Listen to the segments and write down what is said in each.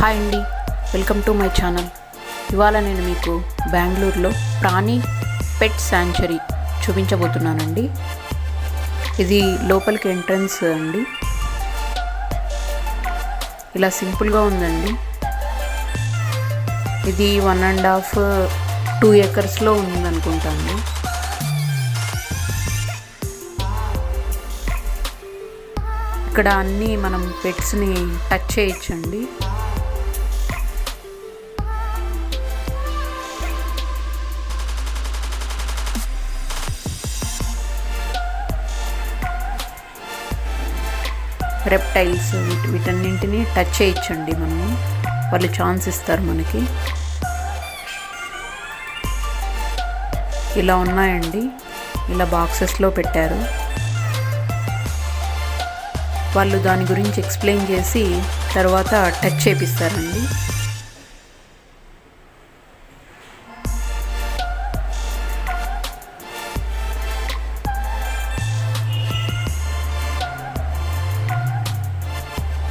Hi అండి, welcome to my channel. ఇవాళ నేను మీకు బెంగళూరులో ప్రాణి పెట్ శాంక్చురీ చూపించబోతున్నానండి. ఇది లోపలికి ఎంట్రన్స్ అండి. ఇలా సింపుల్గా ఉందండి. ఇది 1.5-2 ఎకర్స్లో ఉందనుకుంటాను. ఇక్కడ అన్నీ మనం పెట్స్ని టచ్ చేయొచ్చండి. రెప్టైల్స్ వీటన్నింటినీ టచ్ చేయొచ్చండి. మనము వాళ్ళు ఛాన్స్ ఇస్తారు మనకి. ఇలా ఉన్నాయండి, ఇలా బాక్సెస్లో పెట్టారు. వాళ్ళు దాని గురించి ఎక్స్ప్లెయిన్ చేసి తర్వాత టచ్ చేపిస్తారండి.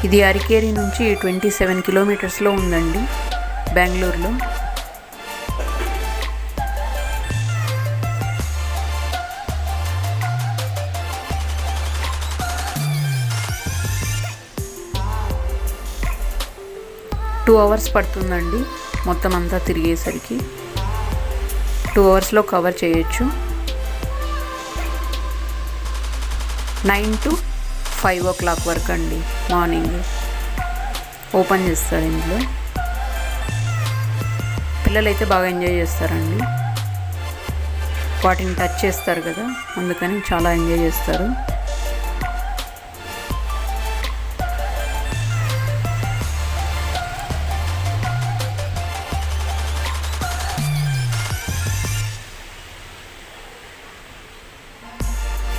ఇది అరికేరి నుంచి 27 కిలోమీటర్స్లో ఉందండి, బెంగళూరులో. టూ అవర్స్ పడుతుందండి మొత్తం అంతా తిరిగేసరికి. 2 అవర్స్లో కవర్ చేయొచ్చు. 9 to 5 o'clock వరకు అండి, మార్నింగ్ ఓపెన్ చేస్తారు. ఇందులో పిల్లలైతే బాగా ఎంజాయ్ చేస్తారండి. వాటిని టచ్ చేస్తారు కదా, అందుకని చాలా ఎంజాయ్ చేస్తారు.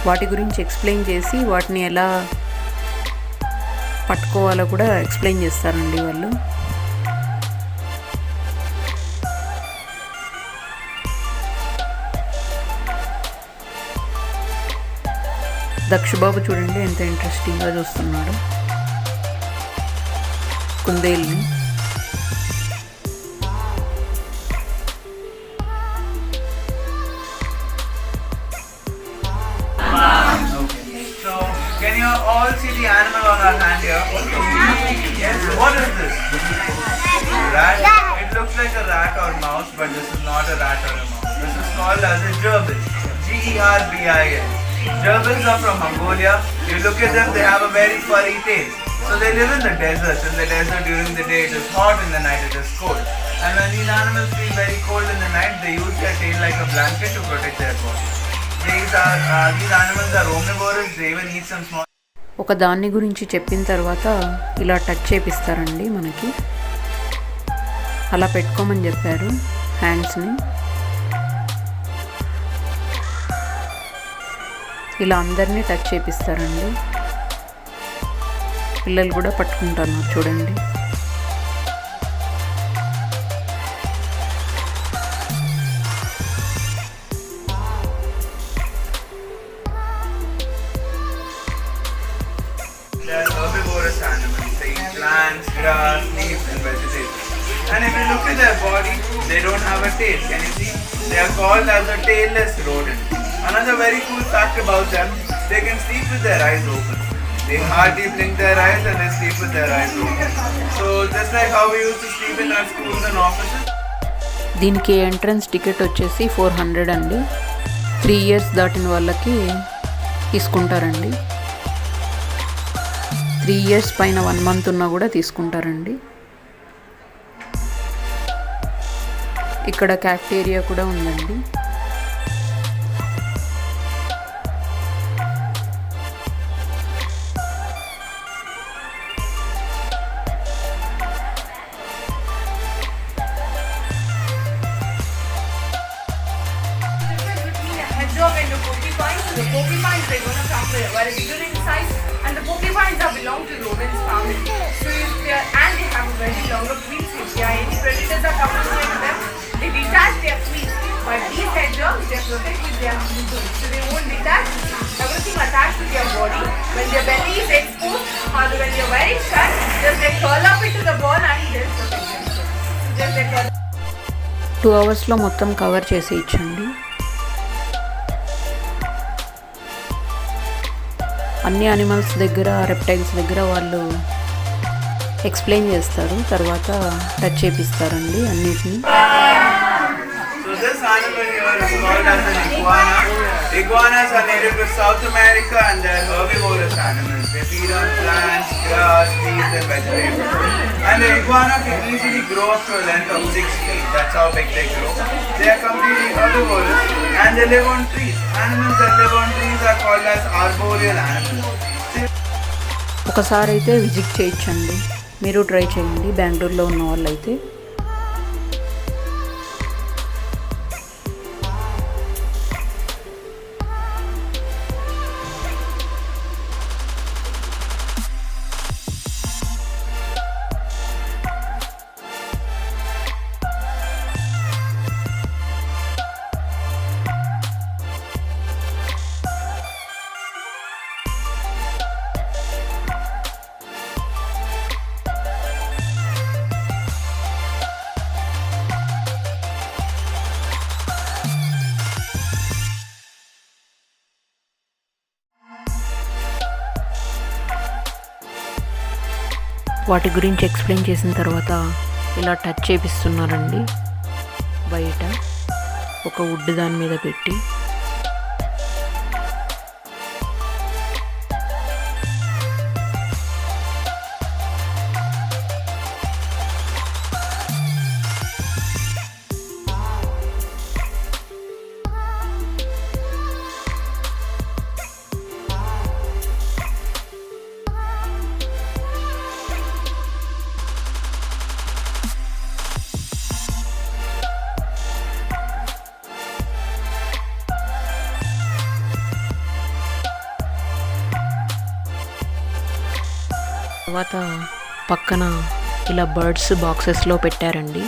వాటి గురించి ఎక్స్ప్లెయిన్ చేసి వాటిని ఎలా పట్టుకోవాలో కూడా ఎక్స్ప్లెయిన్ చేస్తారండి వాళ్ళు. దక్షబాబు చూడండి ఎంత ఇంట్రెస్టింగ్గా చూస్తున్నాడు కుందేల్ని. Can you all see the animal on our hand here? Yes. What is this? Rat. It looks like a rat or mouse, but this is not a rat or a mouse. This is called as a gerbil. Gerbils. Gerbils are from Mongolia. You look at them; they have a very furry tail. So they live in the deserts. In the desert, during the day it is hot, in the night it is cold. And when these animals feel very cold in the night, they use their tail like a blanket to protect their body. These animals are omnivorous. They even eat some small. ఒక దాన్ని గురించి చెప్పిన తర్వాత ఇలా touch చేపిస్తారండి మనకి. అలా పెట్టుకోమని చెప్పారు హ్యాండ్స్ని. ఇలా అందరినీ టచ్ చేపిస్తారండి. పిల్లలు కూడా పట్టుకుంటారు చూడండి. They are herbivorous animals. They eat plants, grass, leaves and vegetables. And if you look at their body, they don't have a tail. Can you see? They are called as a tailless rodent. Another very cool fact about them, they can sleep with their eyes open. They hardly blink their eyes and they sleep with their eyes open. So just like how we used to sleep in our schools and offices. దీనికి entrance ticket వచ్చేసి 400 అండి. 3 years దాటిన వాళ్ళకి తీసుకుంటారండి. 3 years పైన 1 month ఉన్నా కూడా తీసుకుంటారండి. ఇక్కడ క్యాఫ్టేరియా కూడా ఉందండి. And the porcupines, they're going to come with a very bigger in size, and the porcupines belong to rodents family. So if they are, and they have a very longer quills. If there are any predators that come near to them, they detach their quills. But these hedgehogs, they protect with their quills, so they won't detach. Everything attached to their body. When their belly is exposed or when they are very shut, just they curl up into the ball and they 2 అవర్స్లో మొత్తం cover చేసి ఇచ్చండి. అన్ని animals దగ్గర, reptiles దగ్గర వాళ్ళు explain చేస్తారు, తర్వాత touch చేపిస్తారండి అన్నిటిని. So this animal here is called as an iguana. Iguanas are native to South America and they are herbivorous animals. They feed on plants, grass, leaves and vegetables. And the iguana can easily grow up to a length of 6 feet. That's how big they grow. They are completely herbivorous and they live on trees. Animals that live on trees are called as arboreal animals. ఒకసారి అయితే visit చేయొచ్చండి, మీరు try చేయండి బెంగళూరులో ఉన్న వాళ్ళైతే. వాటి గురించి ఎక్స్ప్లెయిన్ చేసిన తర్వాత ఇలా టచ్ చేపిస్తున్నారండి. బయట ఒక వుడ్ దాని మీద పెట్టి. తర్వాత పక్కన ఇలా బర్డ్స్ బాక్సెస్లో పెట్టారండి.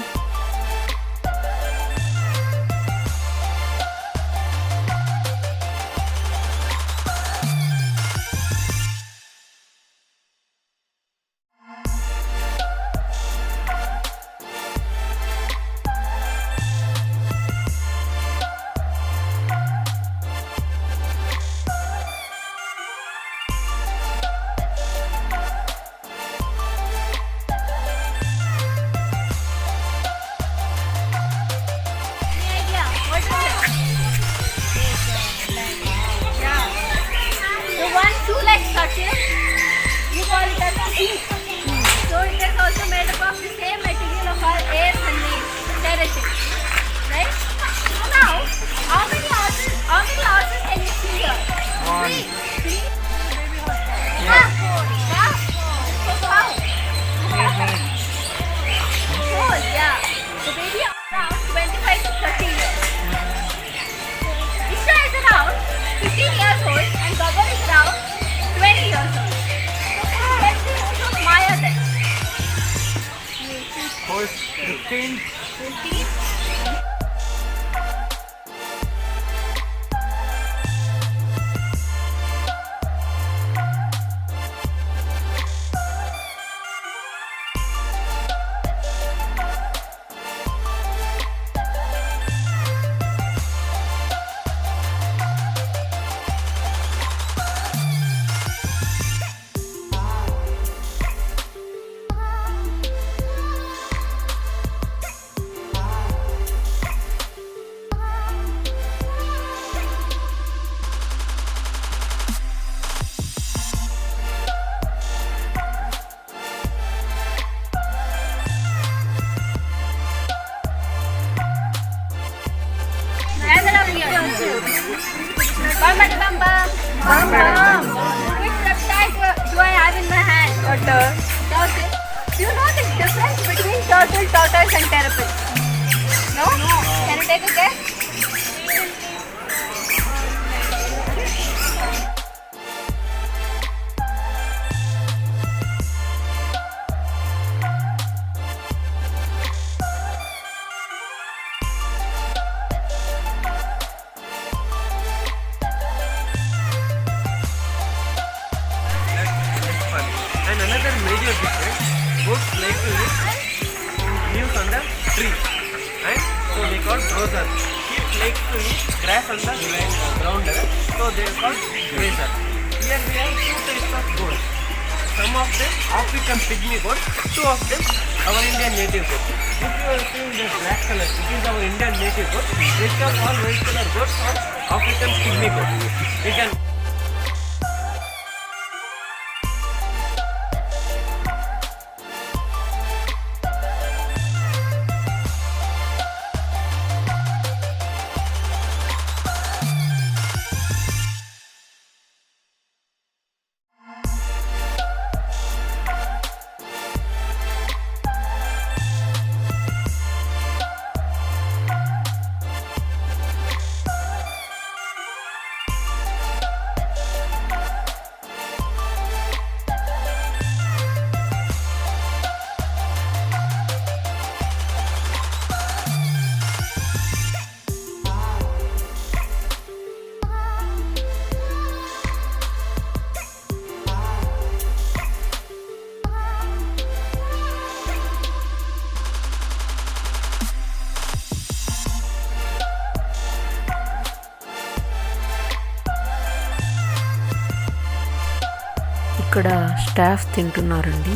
You call it as a sheet. So it is also made up of the same material of our air and the terraces, right? Now, how many horses can you see here? Three. Four. How? Four, yeah. So baby around 25 to 30 years. Isha is around 15 years old and Gabbar is around 20 years old. Let's see who's Maya then. Horse 15. 15. Bum bum. Which reptile do I have in my hand? Turtle. Turtle. Do you know the difference between turtle, tortoise and terrapin? No? Can you take a guess? And another major difference, both like to live on the tree and So they call browser. Sheep likes to eat grass on the ground level. So they are called grazer. Here we have two types of goats. Some of them African pygmy goats, two of them our Indian native goats. If you are seeing the black color, it is our Indian native goat. Rest of all white color goats are African pygmy goats. We can ఇక్కడ staff తింటున్నారండి.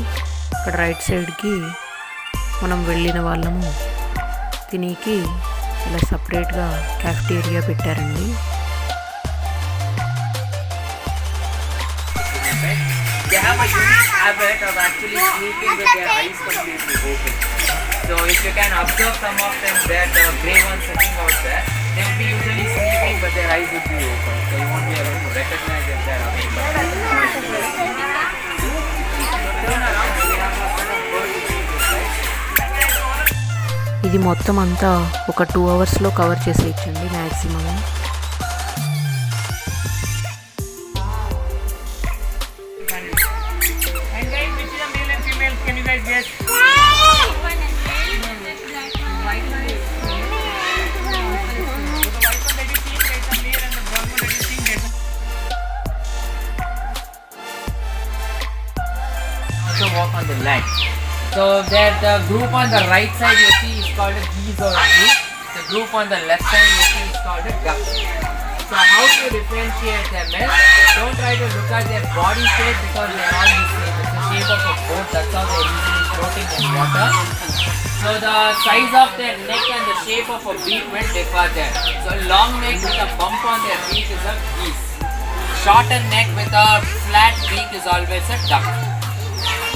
ఇక్కడ right సైడ్కి మనం వెళ్ళిన వాళ్ళము తినేకి ఇలా సపరేట్గా cafeteria పెట్టారండి. They have a unique habit of actually sleeping with their eyes completely open. So if you can observe some of them, the grey ones sitting out there, they will be usually sleeping but their eyes would be open. So you won't be able to recognize if they are awake. ఇది మొత్తం అంతా ఒక 2 అవర్స్లో cover చేసేయచ్చండి maximum. and guys, which is a male and female? Can you guys guess? Walk on the land. So that the group on the right side you see is called a geese or a goose. The group on the left side you see is called a duck. So how to differentiate them is, don't try to look at their body shape because they are all the same. It's the shape of a boat, that's how they are usually floating in water. So the size of their neck and the shape of a beak will differ there. So long neck with a bump on their beak is a geese. Shorter neck with a flat beak is always a duck.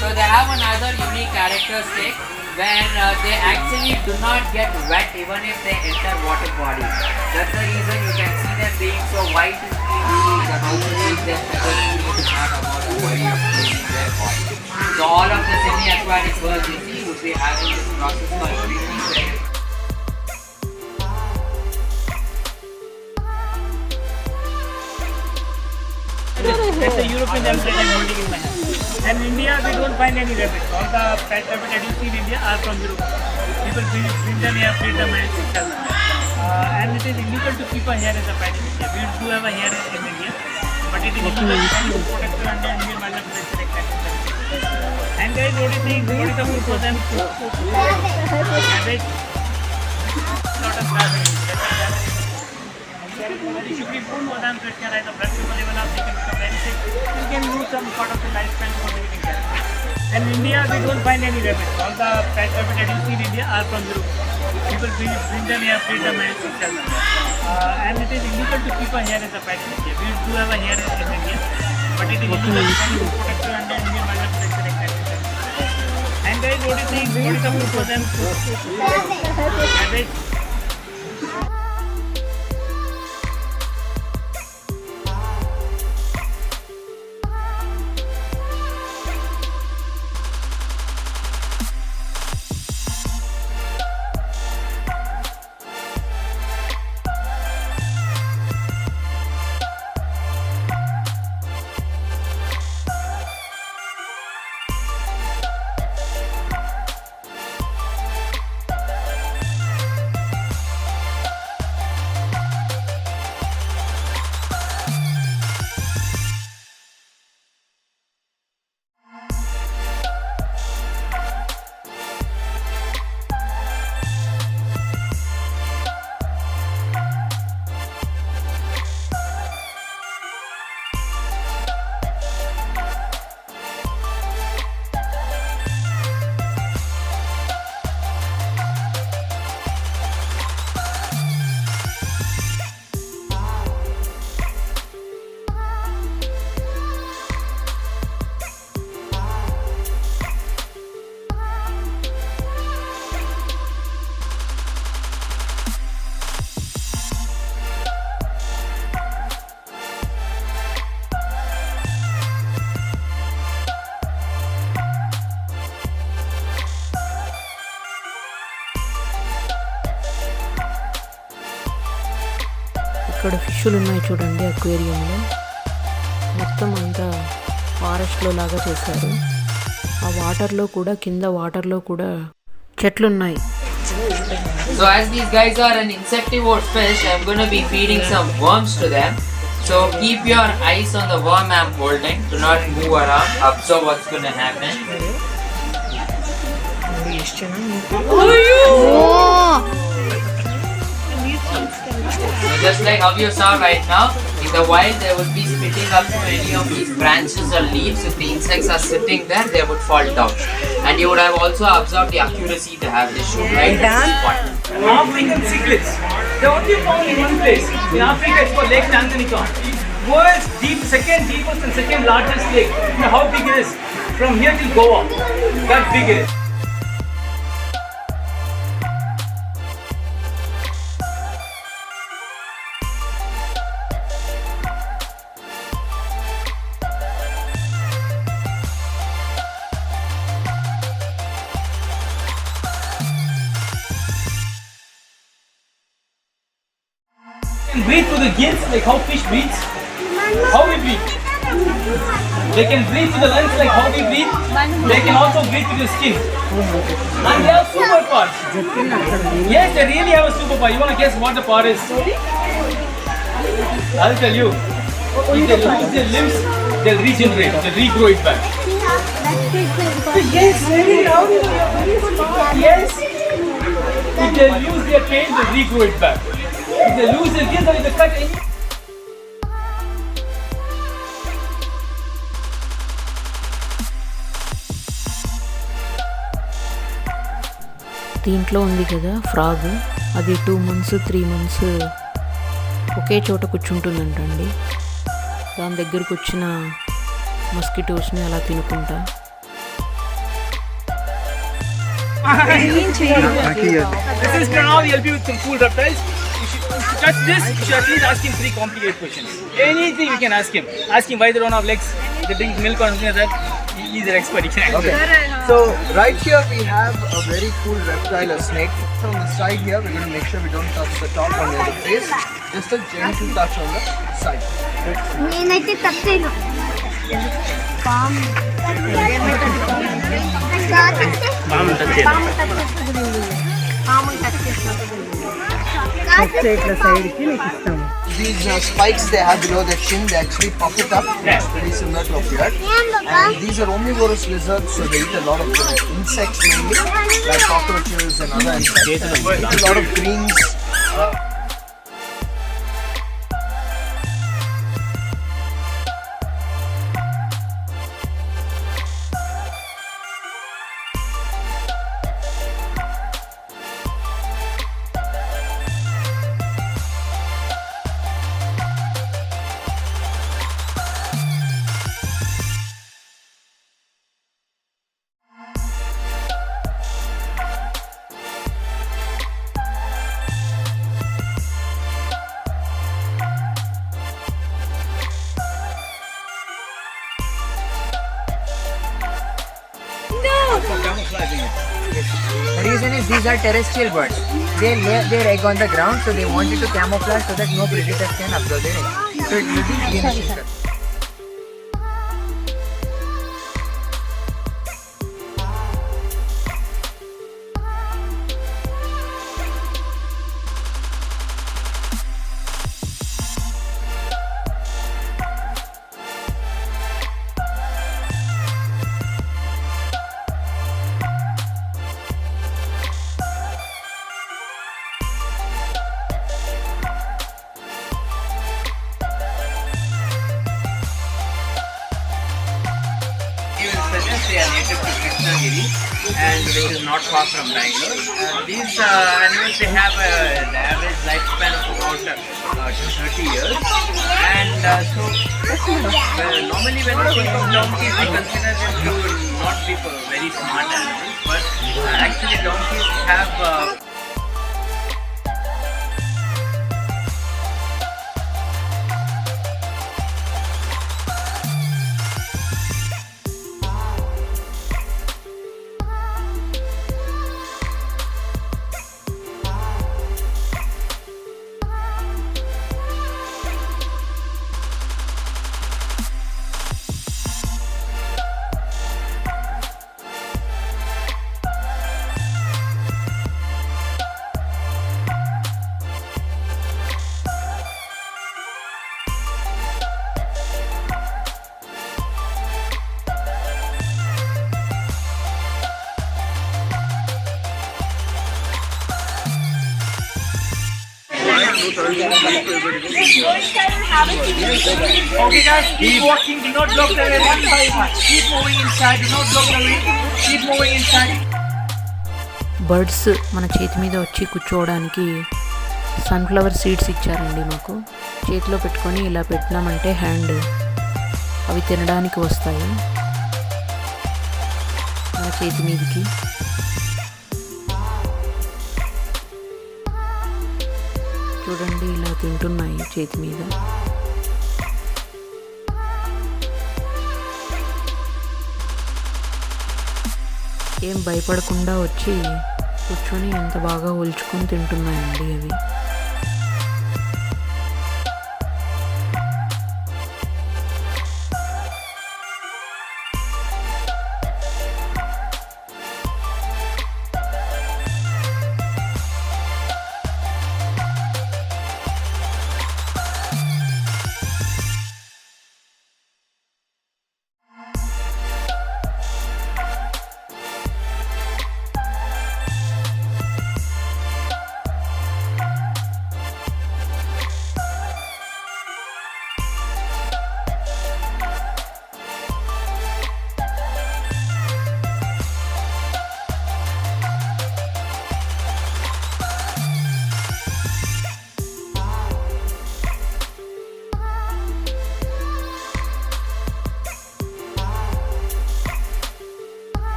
So they have another unique characteristic when they actually do not get wet even if they enter water bodies. That's the reason you can see them being so white and clean that also makes them is not about a worry of cleaning their body. So all of the semi-aquatic birds you see would be having this process called breathing. That's the European rabbit that I'm holding in my hand. And in India, we don't find any rabbits. All the pet rabbits that you see in India are from Europe. People bring them here, feed them, and sell them. And it is illegal to keep a hare as a pet in India. We do have a hare in India, but it is illegal to protect the Indian wildlife protection act. And guys, what do you think? What is the food for them? Rabbit. Not a rabbit. It should be food for them so it can rise the blood sugar level up, they can become very sick. You can lose some part of the lifespan for the living character. And in India, we don't find any rabbits. All the pet rabbits that you see in India are from Europe. People bring them here, feed them, and sell them. And it is illegal to keep a hare as a pet in India. We do have a hare in India, but it is illegal to protect the Indian wildlife protection act. And guys, what do you think? What is the food for them? Rabbits. ఇక్కడ ఫిష్లు ఉన్నాయి చూడండి అక్వేరియంలో. మొత్తం అంతా ఫారెస్ట్లో లాగా చేశారు. ఆ వాటర్లో కూడా, కింద వాటర్లో కూడా చెట్లున్నాయి. So as these guys are an insectivore fish, I'm going to be feeding some worms to them. So keep your eyes on the worm I'm holding. Do not move around. Observe what's going to happen. So just like how you saw right now, in the wild they would be spitting up to any of these branches or leaves. If the insects are sitting there, they would fall down. And you would have also observed the accuracy to have this shoot right at this spot. African cichlids. They're only found in one place. In Africa, it's called Lake Tanganyika. World's second deepest and second largest lake. You know how big it is? From here till Goa. That big it is. Can breathe through the gills like how fish breathes. How we breathe. They can breathe through the lungs like how we breathe. They can also breathe through the skin. And they have superpowers. Yes, they really have a superpower. You want to guess what the power is? I'll tell you. If they lose their limbs, they'll regenerate. They'll regrow it back. Yes, very loud. Yes. If they lose their tail, they'll regrow it back. If they lose their gills or if they cut any. దీంట్లో ఉంది కదా frog, అది 2 months 3 months ఒకే చోట కూర్చుంటుందంటండి. దాని దగ్గరకు వచ్చిన మస్కిటోస్ని అలా తినుకుంటా. This is Pranav, he'll help you with some cool reptiles. If you touch this, you should at least ask him 3 complicated questions. Anything you can ask him. Ask him why they don't have legs, they drink milk or something like that. He's an expert, he can answer. So right here we have a very cool reptile, a snake. On the side here, we're going to make sure we don't touch the top or near the face. Just a gentle touch on the side. నేనైతే తప్పేను పాము touch These spikes they have below their chin, they actually puff it up, very similar to a beard. And these are omnivorous lizards, so they eat a lot of insects mainly, like cockroaches and other insects. And they eat a lot of greens. The reason is these are terrestrial birds. They lay their egg on the ground, so they want it to camouflage so that no predators can observe their egg. So it will be greenish. They are native to Krishnagiri and which is not far from Bangalore. These animals, they have an average lifespan of about 30 years. And normally when we think of donkeys, we consider them to not be very smart animals, but actually donkeys have inside and have a seat. Okay guys, keep walking, do not block the way one by one. Keep moving inside, do not block the way. Keep moving inside. Birds మన చేతి మీద వచ్చి కూర్చోవడానికి sunflower seeds ఇచ్చారండి మాకు. చేతిలో పెట్టుకొని ఇలా పెట్టినామంటే హ్యాండ్ అవి తినడానికి వస్తాయి మన చేతి మీదకి. చూడండి ఇలా తింటున్నాయి చేతి మీద. ఏం భయపడకుండా వచ్చి కూర్చొని ఎంత బాగా ఒలుచుకొని తింటున్నాయండి అవి.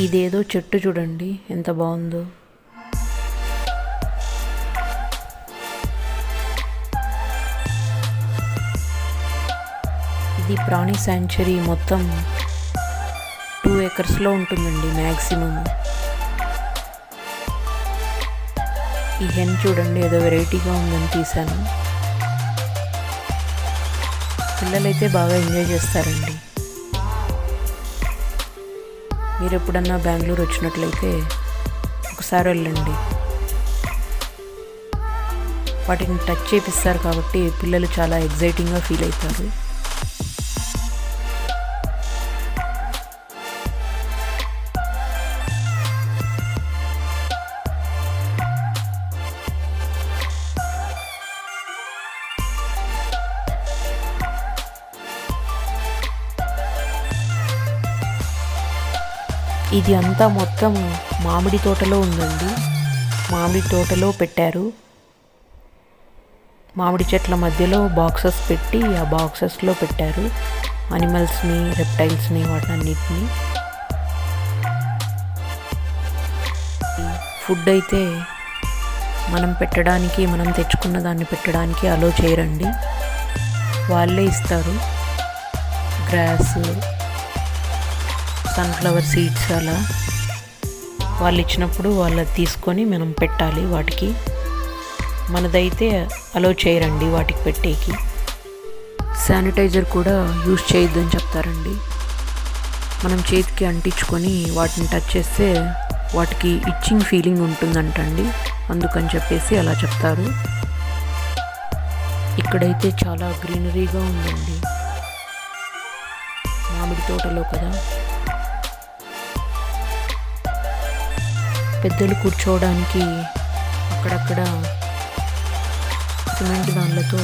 ఇదేదో చెట్టు చూడండి ఎంత బాగుందో. ఇది ప్రాణి శాంక్చురీ మొత్తం 2 acresలో ఉంటుందండి మ్యాక్సిమం. ఈ హెన్ చూడండి ఏదో వెరైటీగా ఉందని తీశాను. పిల్లలైతే బాగా ఎంజాయ్ చేస్తారండి. మీరు ఎప్పుడన్నా బెంగళూరు వచ్చినట్లయితే ఒకసారి వెళ్ళండి. వాటిని టచ్ చేపిస్తారు కాబట్టి పిల్లలు చాలా ఎగ్జైటింగ్గా ఫీల్ అవుతారు. ఇది అంతా మొత్తం మామిడి తోటలో ఉందండి. మామిడి తోటలో పెట్టారు. మామిడి చెట్ల మధ్యలో బాక్సెస్ పెట్టి ఆ బాక్సెస్లో పెట్టారు అనిమల్స్ని, రెప్టైల్స్ని, వాటన్నిటిని. ఫుడ్ అయితే మనం పెట్టడానికి, మనం తెచ్చుకున్న దాన్ని పెట్టడానికి అలో చేయరండి. వాళ్ళే ఇస్తారు. గ్రాస్, సన్ఫ్లవర్ సీడ్స్ అలా వాళ్ళు ఇచ్చినప్పుడు వాళ్ళు తీసుకొని మనం పెట్టాలి వాటికి. మనదైతే అలో చేయరండి వాటికి పెట్టేకి. శానిటైజర్ కూడా యూజ్ చేయొద్దని చెప్తారండి. మనం చేతికి అంటించుకొని వాటిని టచ్ చేస్తే వాటికి ఇచ్చింగ్ ఫీలింగ్ ఉంటుందంటండి. అందుకని చెప్పేసి అలా చెప్తారు. ఇక్కడైతే చాలా గ్రీనరీగా ఉందండి. మామిడి తోటలో కదా. పెద్దలు కూర్చోవడానికి అక్కడక్కడ సిమెంట్ దానిలతో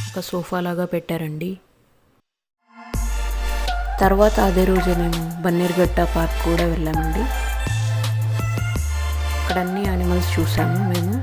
ఒక సోఫా లాగా పెట్టారండి. తర్వాత అదే రోజే మేము బన్నీర్ఘట్ట పార్క్ కూడా వెళ్ళామండి. అక్కడ అన్ని యానిమల్స్ చూసాము మేము.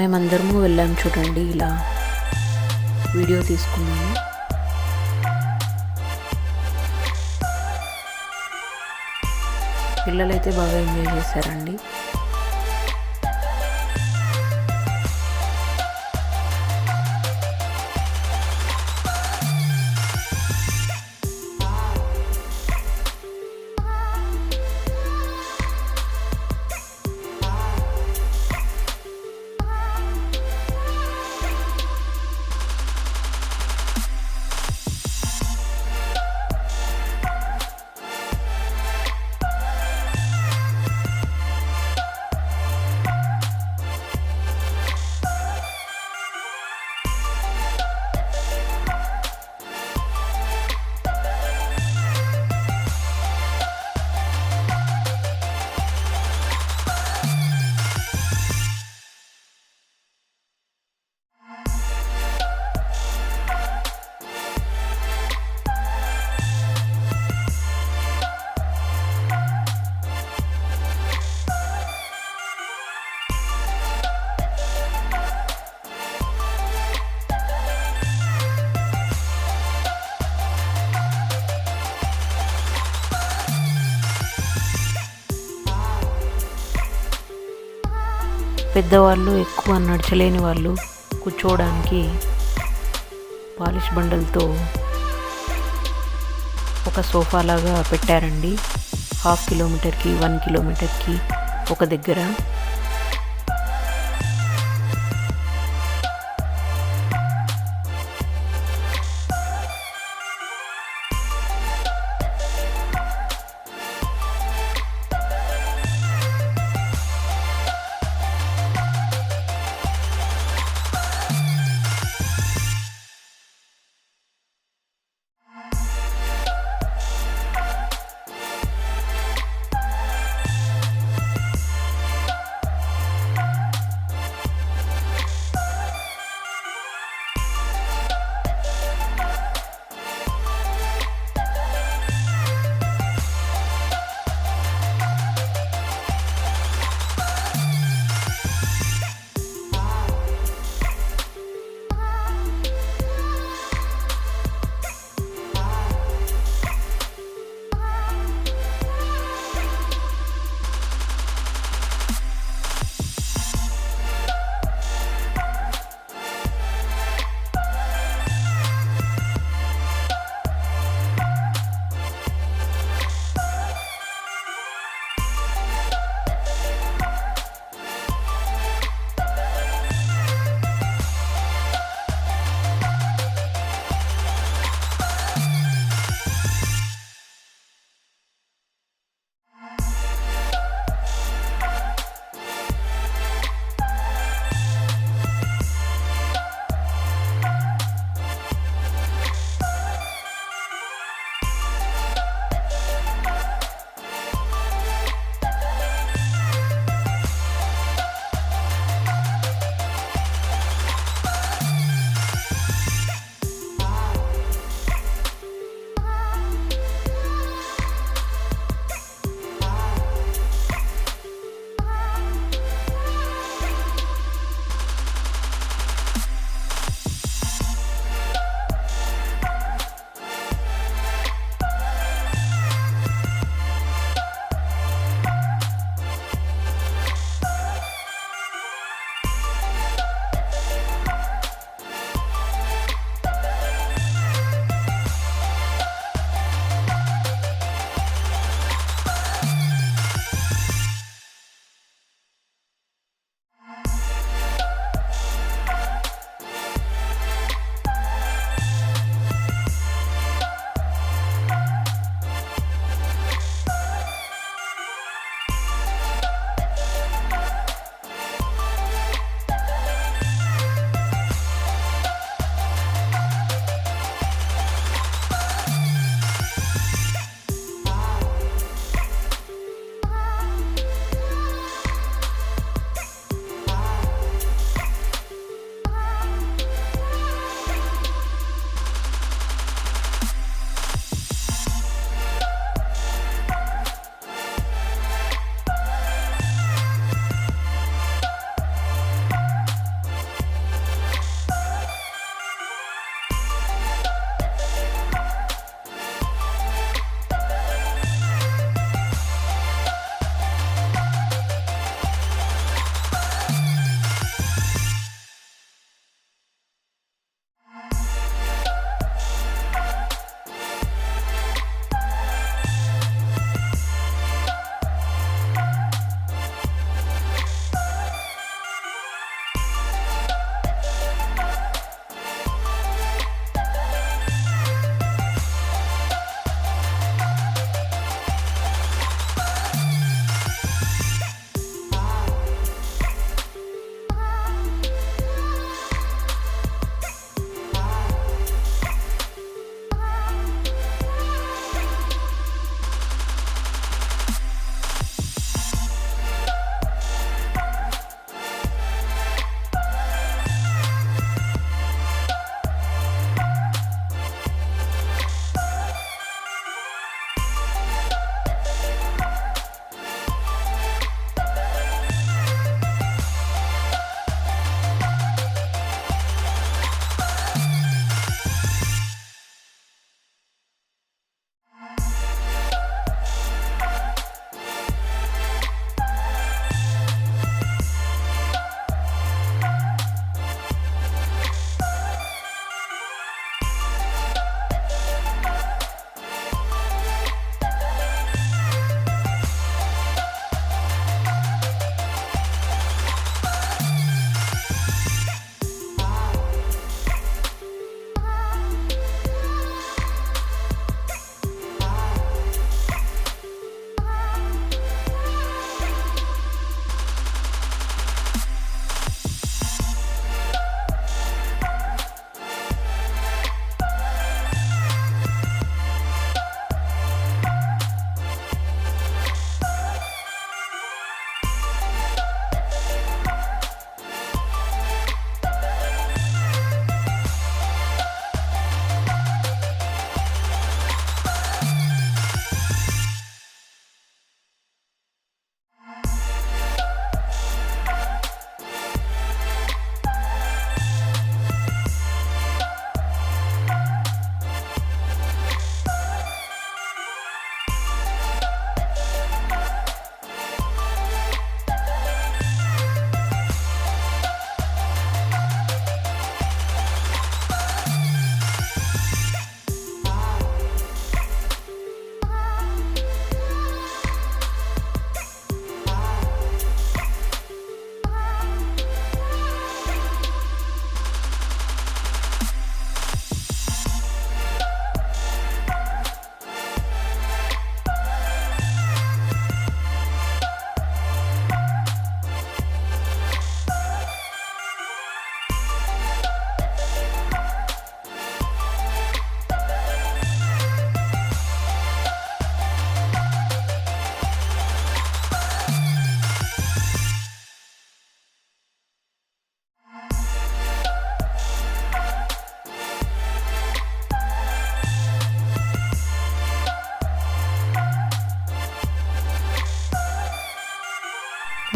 మేమందరము వెళ్ళాము చూడండి, ఇలా వీడియో తీసుకున్నాము. పిల్లలైతే బాగా ఎంజాయ్ చేశారండి. పెద్దవాళ్ళు, ఎక్కువ నడచలేని వాళ్ళు కూర్చోవడానికి పాలిష్ బండలతో ఒక సోఫా లాగా పెట్టారండి. 1/2 కిలోమీటర్కి 1 కిలోమీటర్కి ఒక దగ్గర.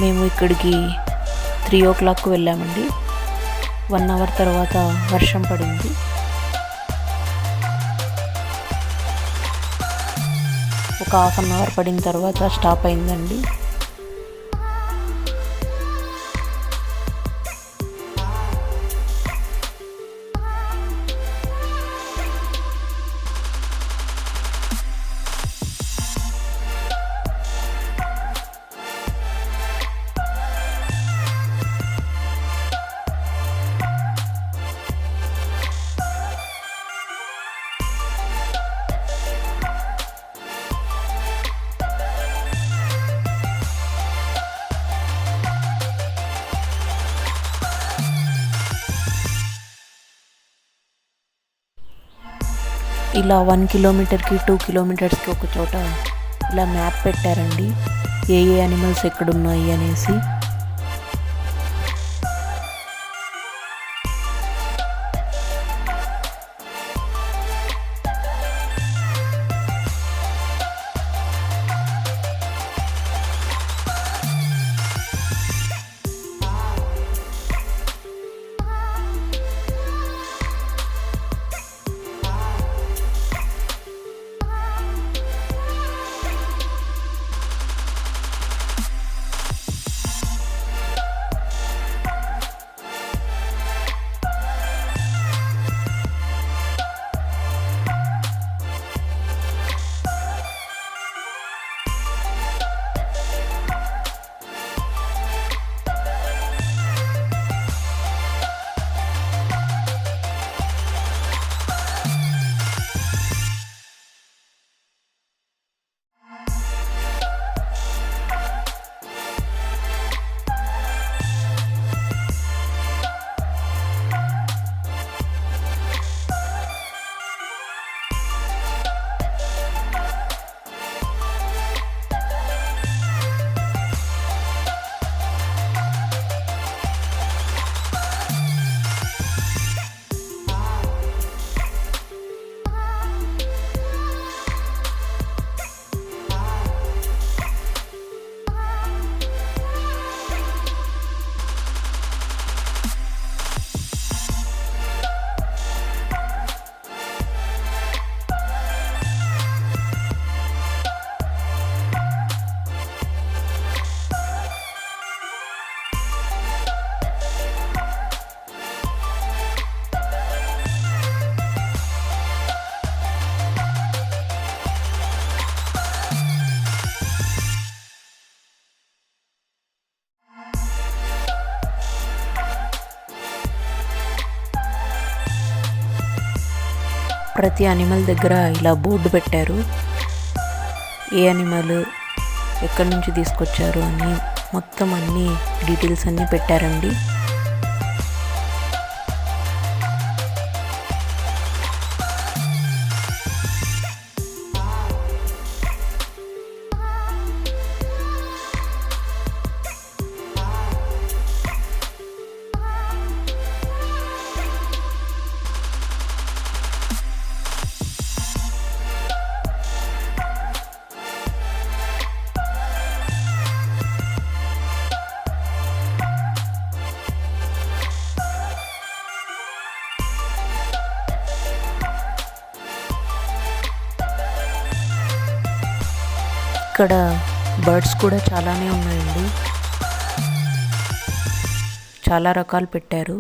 మేము ఇక్కడికి 3 o'clock వెళ్ళామండి. 1 hour తర్వాత వర్షం పడింది. ఒక 1/2 hour పడిన తర్వాత స్టాప్ అయిందండి. ఇలా 1 kilometerకి 2 kilometersకి ఒక చోట ఇలా మ్యాప్ పెట్టారండి, ఏ యానిమల్స్ ఎక్కడున్నాయి అనేసి. ప్రతి యానిమల్ దగ్గర ఇలా బోర్డు పెట్టారు, ఏ యానిమల్ ఎక్కడి నుంచి తీసుకొచ్చారు అని మొత్తం అన్ని డీటెయిల్స్ అన్నీ పెట్టారండి. ఇక్కడ బర్డ్స్ కూడా చాలానే ఉన్నాయండి, చాలా రకాలు పెట్టారు.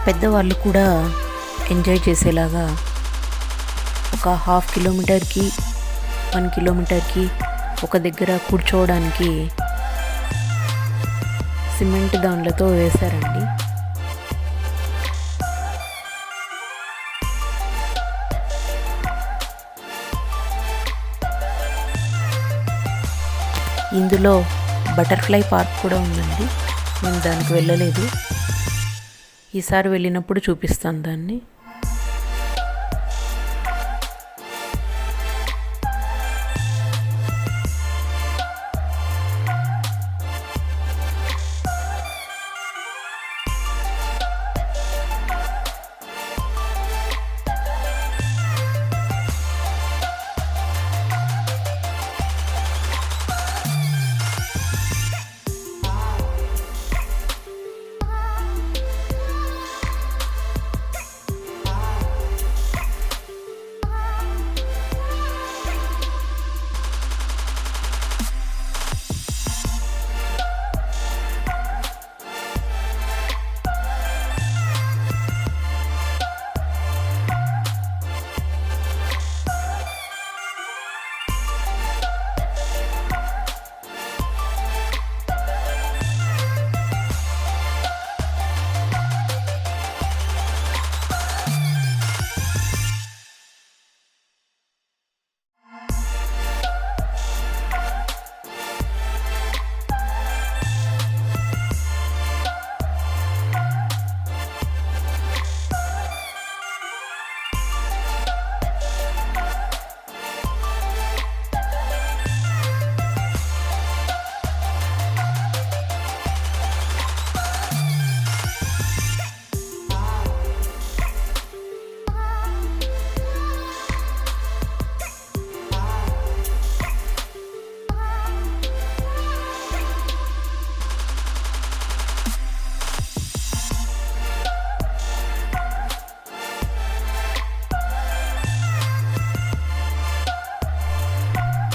పెద్దవాళ్ళు కూడా ఎంజాయ్ చేసేలాగా ఒక హాఫ్ కిలోమీటర్కి 1 కిలోమీటర్కి ఒక దగ్గర కూర్చోవడానికి సిమెంట్ దాన్లతో వేశారండి. ఇందులో బటర్ఫ్లై పార్క్ కూడా ఉందండి. నేను దానికి వెళ్ళలేదు, ఈసారి వెళ్ళినప్పుడు చూపిస్తాను దాన్ని.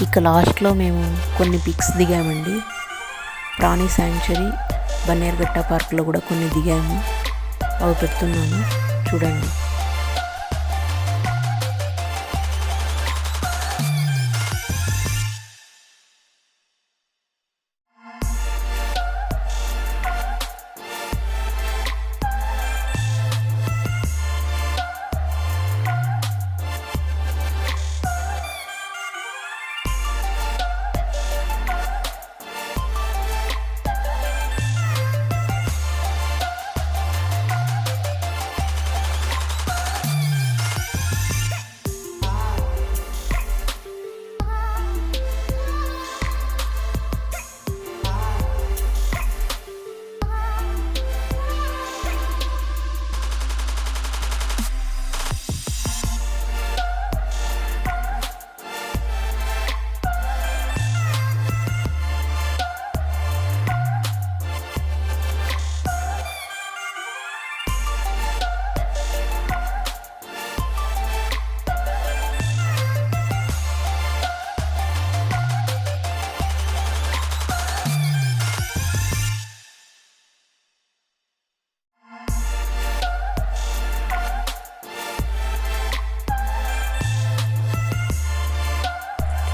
ఇక లాస్ట్లో మేము కొన్ని పిక్స్ దిగామండి. ప్రాణి శాంక్చురీ, బన్నేరుగట్ట పార్క్లో కూడా కొన్ని దిగాము, అవి పెడుతున్నాను చూడండి.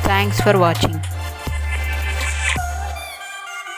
Thanks for watching.